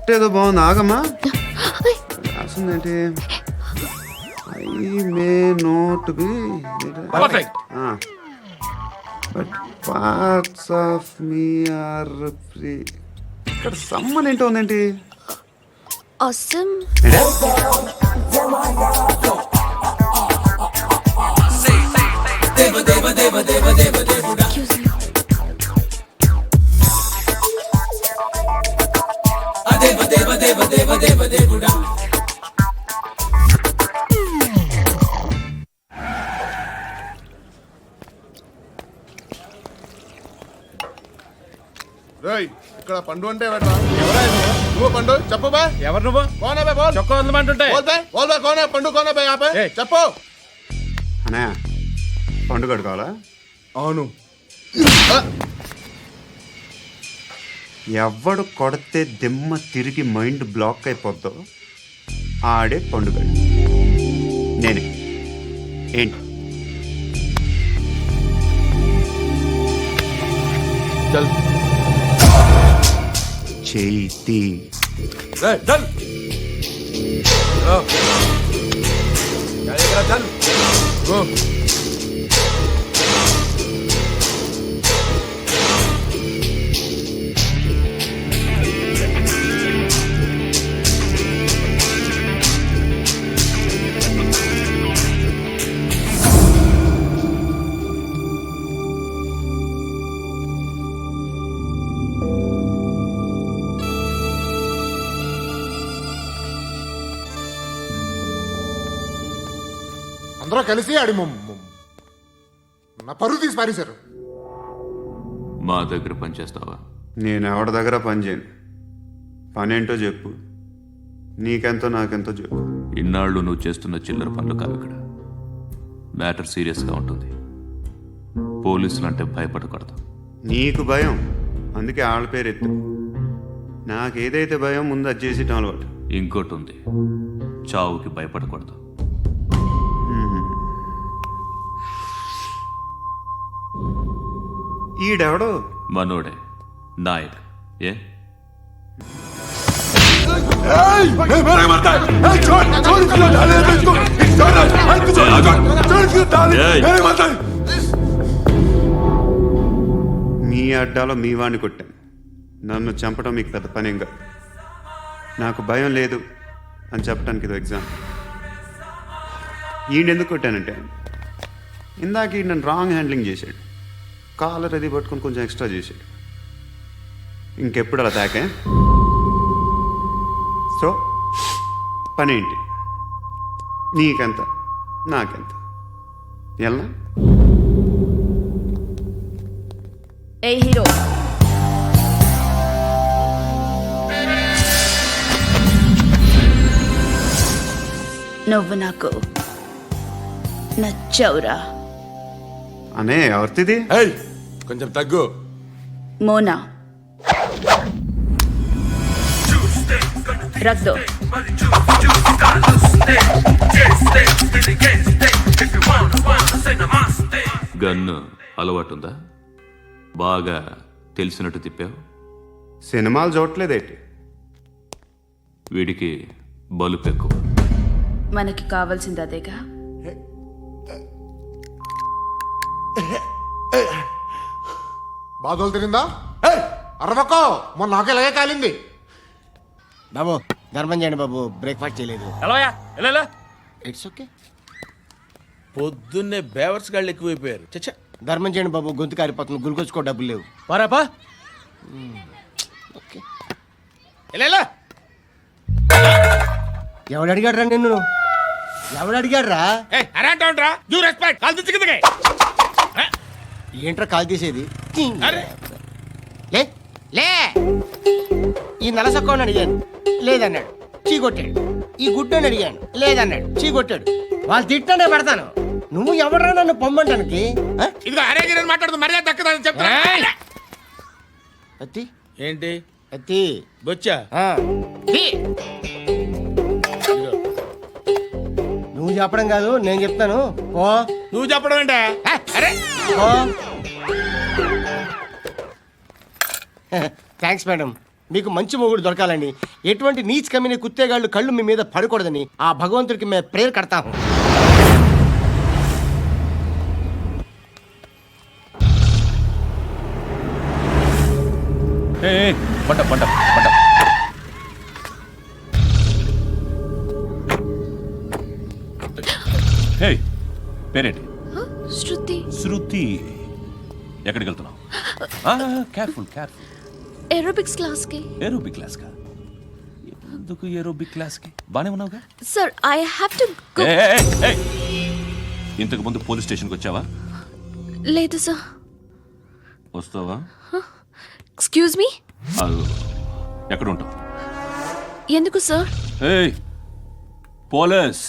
Script ఏదో బాగుంది, ఆగమ్మా. రాసిందేంటి? I may not be but parts of me are free. ఇక్కడ సమ్మన్ ఏంటో ఉందేంటి? awesome. Excuse me. ఇక్కడ పండు అంటే నువ్వు పండు చెప్పు బా. ఎవరు నువ్వు? కోనా బే బోల్. చొక్కా వదలమంటుంటే బోల్ బే కోనా పండు కోనా బే ఆపే చెప్పు. అన్నయ్య పండుగ కావాలా? అవును. ఎవడు కొడితే దిమ్మ తిరిగి మైండ్ బ్లాక్ అయిపోద్దో ఆడే పండుగ. నేనే. ఏంటి? చల్ చేతి చల్ చల్ గో. అందరూ కలిసి ఆడి నా పరువు తీసి పారేశారు. మా దగ్గర పనిచేస్తావా? నేను ఎవరి దగ్గర పని చేయను. పని ఏంటో చెప్పు. నీకెంతో నాకెంతో చెప్పు. ఇన్నాళ్ళు నువ్వు చేస్తున్న చిల్లర పనులు కావు ఇక్కడ. మ్యాటర్ సీరియస్గా ఉంటుంది. పోలీసులు అంటే భయపడకూడదు. నీకు భయం, అందుకే ఆళ్ళ పేరు ఎత్తు. నాకేదైతే భయం ముందు అది చేసి అలవాటు. ఇంకోటి ఉంది, చావుకి భయపడకూడదు. ఈడెవడో మనోడే నాయక్. ఏ మీ అడ్డాలో మీ వాడిని కొట్టాను. నన్ను చంపడం మీకు పెద్ద పనేంగా. నాకు భయం లేదు అని చెప్పడానికి ఇది ఎగ్జామ్. ఈయనెందుకు కొట్టానంటే ఇందాక ఈ నన్ను రాంగ్ హ్యాండ్లింగ్ చేశాడు. కాలర్ అది పట్టుకొని కొంచెం ఎక్స్ట్రా చేశాడు. ఇంకెప్పుడు అలా తాకే. సో పని ఏంటి? నీకెంత నాకెంత ఎలా? ఏ హీరో, నువ్వు నాకు నచ్చవురా. అనే ఎవరిది? కొంచెం తగ్గు. మోనా రక్ దో. గన్ను అలవాటుందా? బాగా తెలిసినట్టు తిప్పావు. సినిమాలు చూడట్లేదేంటి? వీడికి బలుపు ఎక్కువ. మనకి కావాల్సింది అదేగా. బాధలు తిరిందా? అరవకో, మొన్న నాకు ఇలాగే కాలింది. బాబు ధర్మం చేయండి బాబు, బ్రేక్ఫాస్ట్ చేయలేదు. ఎలా ఇట్స్ ఓకే. పొద్దున్నే బేవర్స్ గాళ్ళు ఎక్కువైపోయారు. చచ్చా, ధర్మం చేయండి బాబు, గొంతు కారిపోతుంది, గురికొచ్చుకో డబ్బులు లేవు. పారాపా. ఓకే. ఎలా ఎవడు అడిగాడు రా నిన్ను? ఎవడు అడిగాడు రా? అరేంటా యూ రెస్పెక్ట్. కాల్ తెచ్చి కిందకి. ఏంట్రా కాల్ తీసేది? అరే లే లే. ఈ నలసక్కని అడిగాను, లేదన్నాడు, చీ కొట్టాడు. ఈ గుడ్డని అడిగాను, లేదన్నాడు, చీ కొట్టాడు. వాళ్ళు తిట్టానే పెడతాను. నువ్వు ఎవడరా నన్ను పొమ్మంటానికి? ఇదిగో అరే గిరని మాట్లాడుతూ మర్యాద దక్కదని చెప్తా. అత్తి ఏంటి అత్తి బొచ్చా? నువ్వు చెప్పడం కాదు, నేను చెప్తాను. ఓ నువ్వు చెప్పడం ఏంటే? అరే థ్యాంక్స్ మేడం. మీకు మంచి మొగుడు దొరకాలని, ఎటువంటి నీచ్ కమ్మిన కుత్తేగాళ్ళు కళ్ళు మీ మీద పడకూడదని ఆ భగవంతుడికి మేము ప్రేయర్ కడతాము. పంట పంట పంట. హే, పేరేంటి? శృతి. శృతి. ఎక్కడికి వెళ్తున్నావు? Careful careful. ఏరోబిక్స్ క్లాస్ కి. ఏరోబిక్ క్లాస్ కా? ఎందుకు ఏరోబిక్ క్లాస్ కి? బానే ఉన్నావుగా? Sir I have to go. ఇంతకు ముందు పోలీస్ స్టేషన్కి వచ్చావా? లేదు సార్. వస్తావా? Excuse me. ఎక్కడ ఉంటావు? ఎందుకు సార్? ఏయ్, పోలీస్.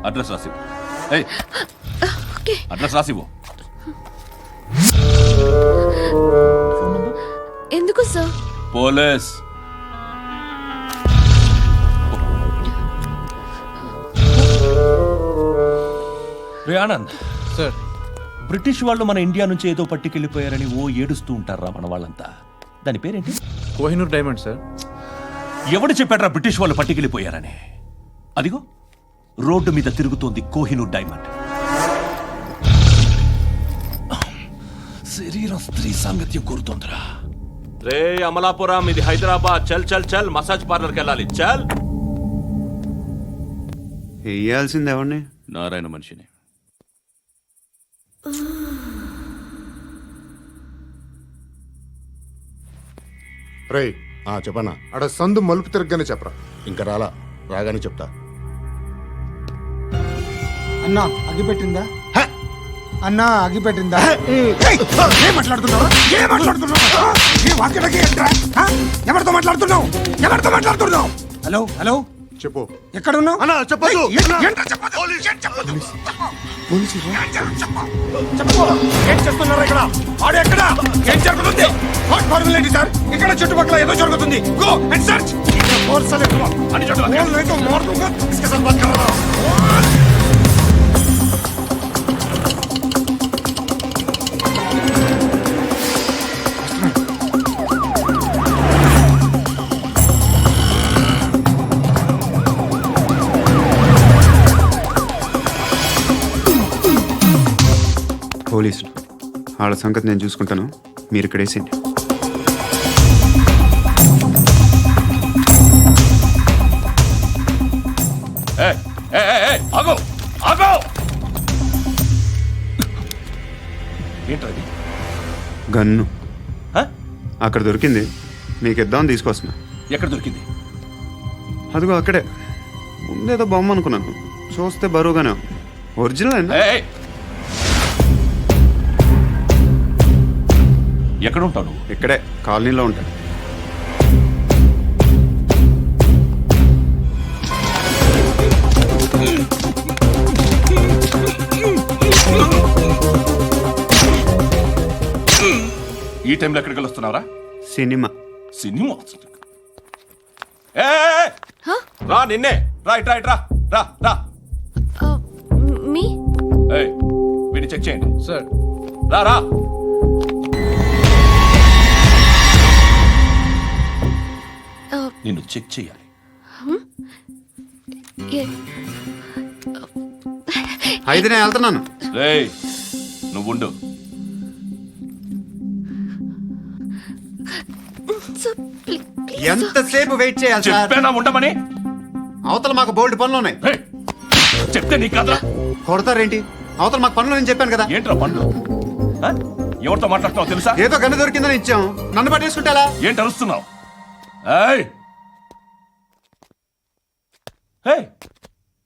అడ్రస్ రాసివ్వు. ఏయ్, ఓకే. అడ్రస్ రాసివ్వు. ఎందుకు సార్? పోలీస్. రే ఆనంద్ సార్, బ్రిటిష్ వాళ్ళు మన ఇండియా నుంచి ఏదో పట్టుకెళ్ళిపోయారని ఓ ఏడుస్తూ ఉంటారా మన వాళ్ళంతా? దాని పేరేంటి? Kohinoor diamond sir. ఎవడు చెప్పాడ్రా బ్రిటిష్ వాళ్ళు పట్టుకెళ్ళిపోయారని? అదిగో రోడ్డు మీద తిరుగుతోంది కోహినూర్ డైమండ్. శరీరం స్త్రీ సాంగత్యం కోరుతోందిరా. రే అమలాపురం, ఇది హైదరాబాద్. చల్ చల్ చల్, మసాజ్ పార్లర్కి వెళ్ళాలి. చల్. వేయాల్సింది ఎవరిని? నారాయణ మనిషిని. రేయ్ చెప్పనా, అడ సందు మలుపు తిరగగానే చెప్పరా. ఇంకా రాగానే చెప్తా. అన్నా అగిపెట్టిందా? అన్నా అగిపెట్టిందా? ఏం మాట్లాడుతున్నావు? ఎవరితో మాట్లాడుతున్నావు? హలో హలో, చెప్పు. ఎక్కడ ఉన్నావు? అన్నా చెప్పదు. ఏం చేస్తున్నారు ఇక్కడ? ఆడు ఎక్కడ? ఏం జరుగుతుంది? వాట్ ఫార్మల్ ఏంటి సార్? ఇక్కడ చుట్టుపక్కల ఏదో జరుగుతుంది. Go and search. అని పోలీసులు వాళ్ళ సంగతి నేను చూసుకుంటాను, మీరు ఇక్కడ వేసేయండి. ఆగో ఆగో. ఏంటది? గన్ను అక్కడ దొరికింది, మీకు ఇద్దామని తీసుకొస్తున్నా. ఎక్కడ దొరికింది? అదిగో అక్కడే. ముందేదో బొమ్మ అనుకున్నాను, చూస్తే బరువుగానే ఉంది. ఒరిజినల్ అండి. ఎక్కడ ఉంటావు నువ్వు? ఇక్కడే కాలనీలో ఉంటాను. ఈ టైంలో ఎక్కడికి వస్తున్నావురా? సినిమా. సినిమా? రా, నిన్నే. రా ఇట్రా ఇట్రా. రా రా. మీ. వీడిని చెక్ చేయండి. సార్, రా రా. నిన్ను చెక్ చేయాలి. అయితే నేను వెళ్తున్నాను. రేయ్, నువ్వు ఉండు. ఎంతసేపు వెయిట్ చేయాలి సార్? చెప్పేనా ఉండమని? అవతల మాకు బోల్డ్ పనులు ఉన్నాయి. రేయ్, చెప్తే నీకు కాదురా. కొడతారేంటి? అవతల మాకు పనులు నేను చెప్పాను కదా. ఏంట్రా పనులు? ఎవరితో మాట్లాడుతున్నావు తెలుసా? ఏదో గన్ను దొరికిందని ఇచ్చాం, నన్ను పట్టేసుకుంటా. ఏంటి అరుస్తున్నావు?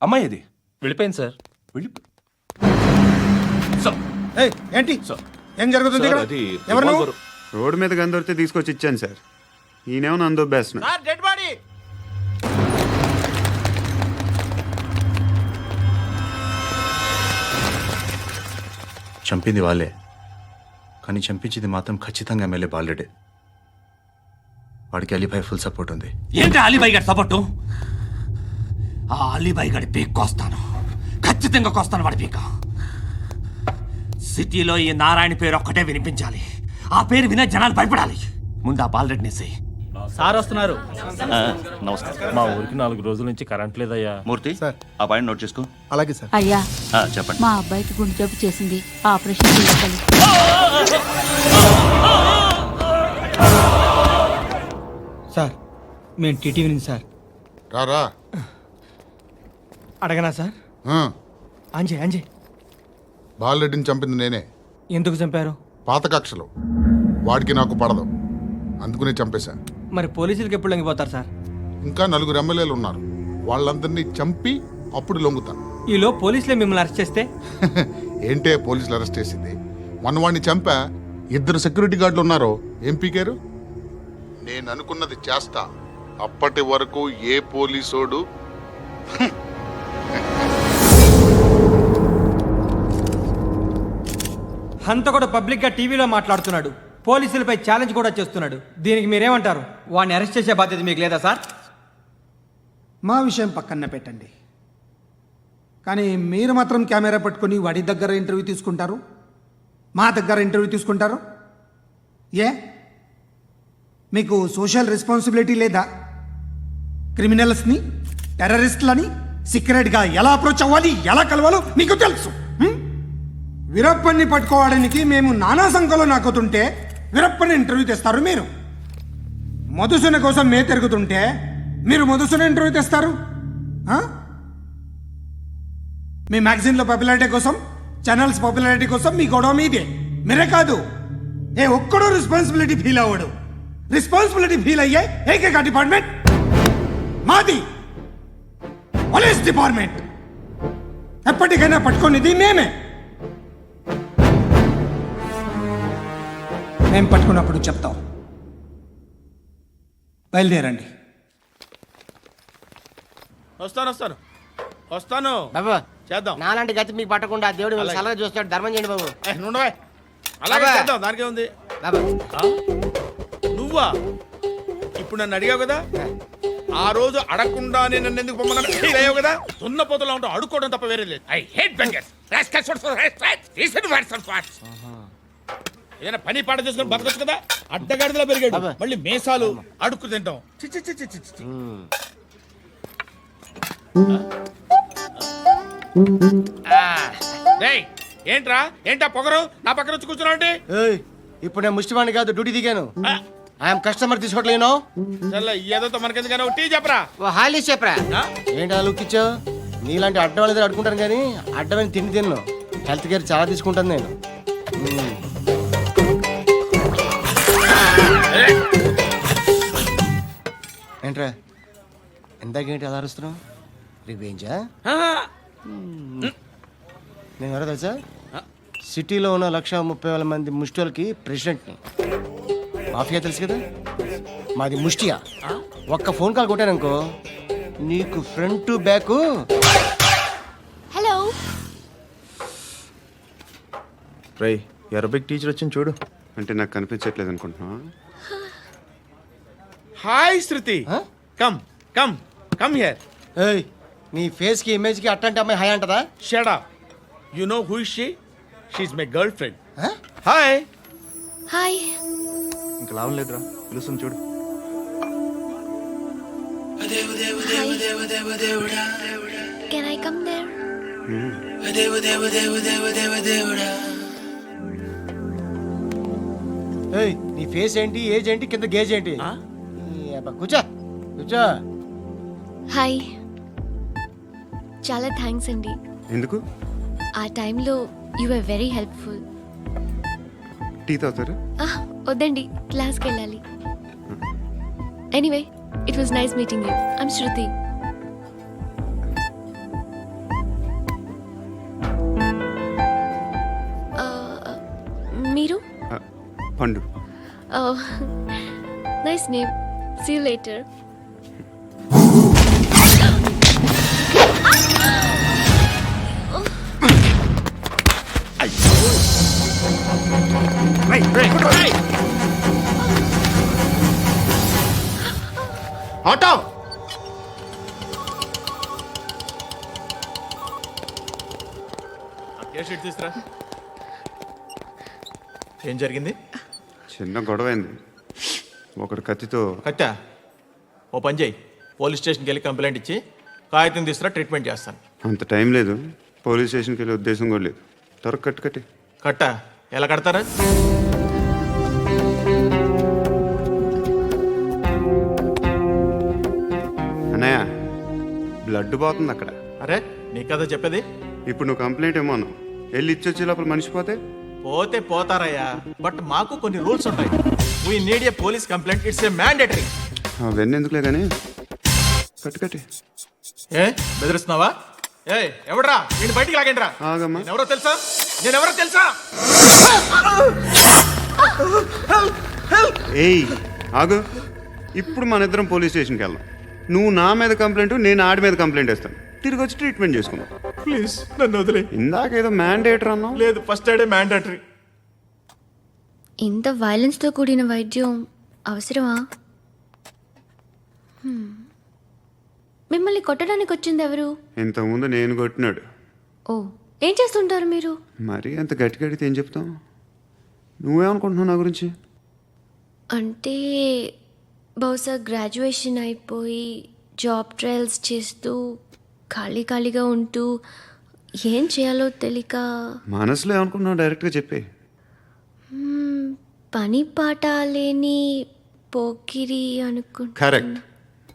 అమ్మాయి ఇది వెళ్ళిపోయింది సార్. వెళ్ళి ఏంటి సార్, ఏం జరుగుతుంది ఇక్కడ? అది ఎవరు నువ్వు? రివాల్వర్. రోడ్డు మీద గన్ను దొరికితే తీసుకొచ్చి ఇచ్చాను సార్. ఈయనేమో నన్ను దొబ్బేస్తున్నా. Dead body. చంపింది వాళ్ళే, కానీ చంపించింది మాత్రం ఖచ్చితంగా ఎమ్మెల్యే బాలుడే. వాడికి అలీభాయ్ ఫుల్ సపోర్ట్ ఉంది. ఏంటి అలీబాయి గారి సపోర్టు? ఆ అలీబాయి గారి పీక్ కోస్తాను, ఖచ్చితంగా కోస్తాను వాడి పీక. సిటీలో ఈ నారాయణ పేరు ఒక్కటే వినిపించాలి. ఆ పేరు వినే జనాలు భయపడాలి. ముందు ఆ బాలరెడ్డిని వేసేయ్. సార్ వస్తున్నారు. నమస్కారం. మా ఊరికి 4 రోజుల నుంచి కరెంట్ లేదయ్యా. మూర్తి ఆ పాయింట్ నోట్ చేసుకో. అలాగే సార్. అయ్యా, చెప్పండి. మా అబ్బాయికి గుండె జబ్బు చేసింది, ఆపరేషన్ చేయాలి. సార్ మేము టీటీవీ నుంచి సార్. రారా. అడగనా సార్? అంజయ్ బాలరెడ్డిని చంపింది నేనే. ఎందుకు చంపారు? పాత కక్షలు. వాడికి నాకు పడదు, అందుకునే చంపేశా. మరి పోలీసులకు ఎప్పుడు లొంగిపోతారు సార్? ఇంకా 4 ఎమ్మెల్యేలు ఉన్నారు, వాళ్ళందరినీ చంపి అప్పుడు లొంగుతాను. ఈలో పోలీసులే మిమ్మల్ని అరెస్ట్ చేస్తే? ఏంటే పోలీసులు అరెస్ట్ చేసింది? మొన్న వాడిని చంపా, 2 సెక్యూరిటీ గార్డులు ఉన్నారు, ఏం పీకారు? నేను అనుకున్నది చేస్తా, అప్పటి వరకు ఏ పోలీసోడు హంతకుడు పబ్లిక్ గా టీవీలో మాట్లాడుతున్నాడు, పోలీసులపై ఛాలెంజ్ కూడా చేస్తున్నాడు. దీనికి మీరేమంటారు? వాడిని అరెస్ట్ చేసే బాధ్యత మీకు లేదా సార్? మా విషయం పక్కన పెట్టండి, కానీ మీరు మాత్రం కెమెరా పట్టుకొని వాడి దగ్గర ఇంటర్వ్యూ తీసుకుంటారు, మా దగ్గర ఇంటర్వ్యూ తీసుకుంటారు. ఏ మీకు సోషల్ రెస్పాన్సిబిలిటీ లేదా? క్రిమినల్స్ని, టెర్రరిస్టులని సీక్రెట్గా ఎలా అప్రోచ్ అవ్వాలి, ఎలా కలవాలో మీకు తెలుసు. వీరప్పన్ని పట్టుకోవడానికి మేము నానా సంఖ్యలో నాకుతుంటే వీరప్పని ఇంటర్వ్యూ తెస్తారు మీరు. మధుసూన కోసం మే తిరుగుతుంటే మీరు మధుసూన ఇంటర్వ్యూ తెస్తారు. మీ మ్యాగజైన్లో పాపులారిటీ కోసం, ఛానల్స్ పాపులారిటీ కోసం మీ గొడవ మీదే. మీరే కాదు, ఏ ఒక్కడో రెస్పాన్సిబిలిటీ ఫీల్ అవ్వడు. రెస్పాన్సిబిలిటీ ఫీల్ అయ్యే ఏకైక డిపార్ట్మెంట్ మాది, పోలీస్ డిపార్ట్మెంట్. ఎప్పటికైనా పట్టుకునేది మేమే. మేము పట్టుకున్నప్పుడు చెప్తాం. బయలుదేరండి. వస్తాను బాబా చేద్దాం. నాలాంటి గతి మీకు పట్టకుండా దేవుడు మిమ్మల్ని సలహా చూస్తాడు. ధర్మం చేయండి బాబు. నుండవే అలాగే అబ్బా. చేద్దాం, దానికే ఉంది. బాబా నువ్వా ఇప్పుడు నన్ను అడిగావు కదా, ఆ రోజు అడగకుండానే నన్ను ఎందుకు పొమ్మన్నాను ఫీల్ అయ్యావు కదా. సున్న పోతలో ఉంటావు, అడుక్కోవడం తప్ప వేరే లేదు. I hate bangers. ఏదైనా పని పాట చేసుకుని బతకొచ్చు కదా. అడ్డగాడిదలా పెరిగాడు, అబ్బా. మళ్ళీ మేసాలు అడుక్కు తింటాం. చి చి చి చి చి చి. రేయ్, ఏంటా పొగరు నా పక్కన వచ్చి కూర్చున్నావు అంటే? ఇప్పుడు నేను ముష్టివాణి కాదు, డ్యూటీ దిగాను. ఐఎమ్ కస్టమర్ తీసుకోవట్లేను. చల్ల ఏదో మనకెందుకైనా టీ చెప్పరా. హాలీ చెప్పరా. ఏంటి అలా లుక్ ఇచ్చావు? నీలాంటి అడ్డం వాళ్ళ దగ్గర అడుకుంటాను, కానీ అడ్డమైన తిండి తిన్ను. హెల్త్ కేర్ చాలా తీసుకుంటాను నేను. ఏంట్రా ఎందాకేంటి అలా అరుస్తున్నావు? రివేంజా? నేను ఎవరో తెలుసా? సిటీలో ఉన్న 130,000 మంది ముష్టిలకి ప్రెసిడెంట్ని. మాఫియా తెలుసు కదా, మాది ముష్టియా. ఒక్క ఫోన్ కాల్ కొట్టాననుకో, నీకు ఫ్రంట్ టు బ్యాక్. హలో. రై అరబిక్ టీచర్ వచ్చింది చూడు. అంటే నాకు కనిపించట్లేదు అనుకుంటున్నా. Hi Shruti, come come come here. ఏయ్, నీ ఫేస్ కి ఇమేజ్ కి అట్టంటే అమ్మాయి హాయ్ అంటదా? Shut up. You know who is she? She is my girl friend. Hi. Hi. ఇంకా లాభం లేదురా, పిలుస్తుంది చూడు. Can I come there? ఏయ్, నీ ఫేస్ ఏంటి, ఏజ్ ఏంటి, కింద గేజ్ ఏంటి? ఈ అబ్బా, కూర్చో కూర్చో. హాయ్. చాలా థ్యాంక్స్ అండి. ఎందుకు? ఆ టైంలో you are very helpful. Tea తాగుతారా? వద్దండి, క్లాస్కి వెళ్ళాలి. Anyway, it was nice meeting you. I'm Shruti. మీరు? Pandu. Nice name. See you later. Auto. తీసురా. ఏం జరిగింది? చిన్న గొడవ అయింది. ఒకడు కత్తితో కట్టా ఓ పని చేయి పోలీస్ స్టేషన్కి వెళ్ళి కంప్లైంట్ ఇచ్చి కాగితం తీసుకురా ట్రీట్మెంట్ చేస్తాను. అంత టైం లేదు, పోలీస్ స్టేషన్కి వెళ్ళే ఉద్దేశం కూడా లేదు. త్వరగా కట్టి కట్టా ఎలా కడతారా? అన్నయ్య బ్లడ్ పోతుంది అక్కడ. అరే నీ కదా చెప్పేది. ఇప్పుడు నువ్వు కంప్లైంట్ ఏమో అన్నావు, వెళ్ళి ఇచ్చొచ్చే లోపల మనిషి పోతే పోతే పోతారయ్యా, బట్ మాకు కొన్ని రూల్స్ ఉంటాయి. We need a police complaint, it's a mandatory. అవన్నీ ఎందుకులే కానీ కట్టి ఏ బెదిరిస్తున్నావా? ఏ ఎవడ్రా నేను బయటికి లాగండి రా. ఆగమ్మా. ఎవరో తెలుసా? నేనెవరో తెలుసా? ఏయ్ ఆగు, ఇప్పుడు మన ఇద్దరం పోలీస్ స్టేషన్కి వెళ్దాం. నువ్వు నా మీద కంప్లైంట్, నేను ఆడి మీద కంప్లైంట్ వేస్తాను. తిరిగి వచ్చి ట్రీట్మెంట్ చేసుకుందాం. ప్లీజ్ నన్ను వదిలే. ఇందాకేదో మ్యాండేటర్ అన్నావు. లేదు, ఫస్ట్ ఎయిడే మ్యాండేటరీ. ఇంత వైలెన్స్తో కూడిన వైద్యం అవసరమా? మిమ్మల్ని కొట్టడానికి వచ్చింది ఎవరు? ఇంతకుముందు నేను కొట్టినాడు. ఓ, ఏం చేస్తుంటారు మీరు? మరీ అంత గట్టిగా అడిగితే ఏం చెప్తాం? నువ్వేమనుకుంటున్నావు నా గురించి? అంటే బహుశా గ్రాడ్యుయేషన్ అయిపోయి జాబ్ ట్రయల్స్ చేస్తూ ఖాళీగా ఉంటూ ఏం చేయాలో తెలియక మనసులో ఏమనుకుంటున్నావు డైరెక్ట్గా చెప్పే. పని పాట లేని పోకిరి అనుకుంటా. కరెక్ట్,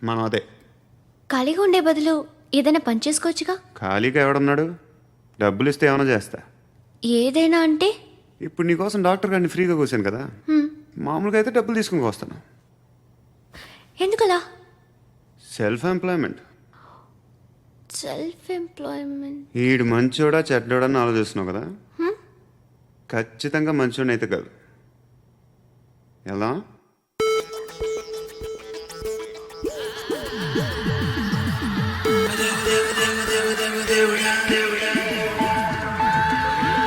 మనం అదే. ఖాళీగా ఉండే బదులు ఏదైనా పని చేసుకోవచ్చుగా. ఖాళీగా ఎవడన్నాడు? డబ్బులు ఇస్తే ఏమైనా చేస్తా. ఏదైనా అంటే? ఇప్పుడు నీకోసం డాక్టర్ గారిని ఫ్రీగా కూర్చాను కదా, మామూలుగా అయితే డబ్బులు తీసుకుని వస్తాను. ఎందుకలా? Self employment. Self employment. ఈడు మంచోడా చెడ్డోడా అని ఆలోచిస్తున్నావు కదా, ఖచ్చితంగా మంచోడని అయితే కాదు. ఎలా?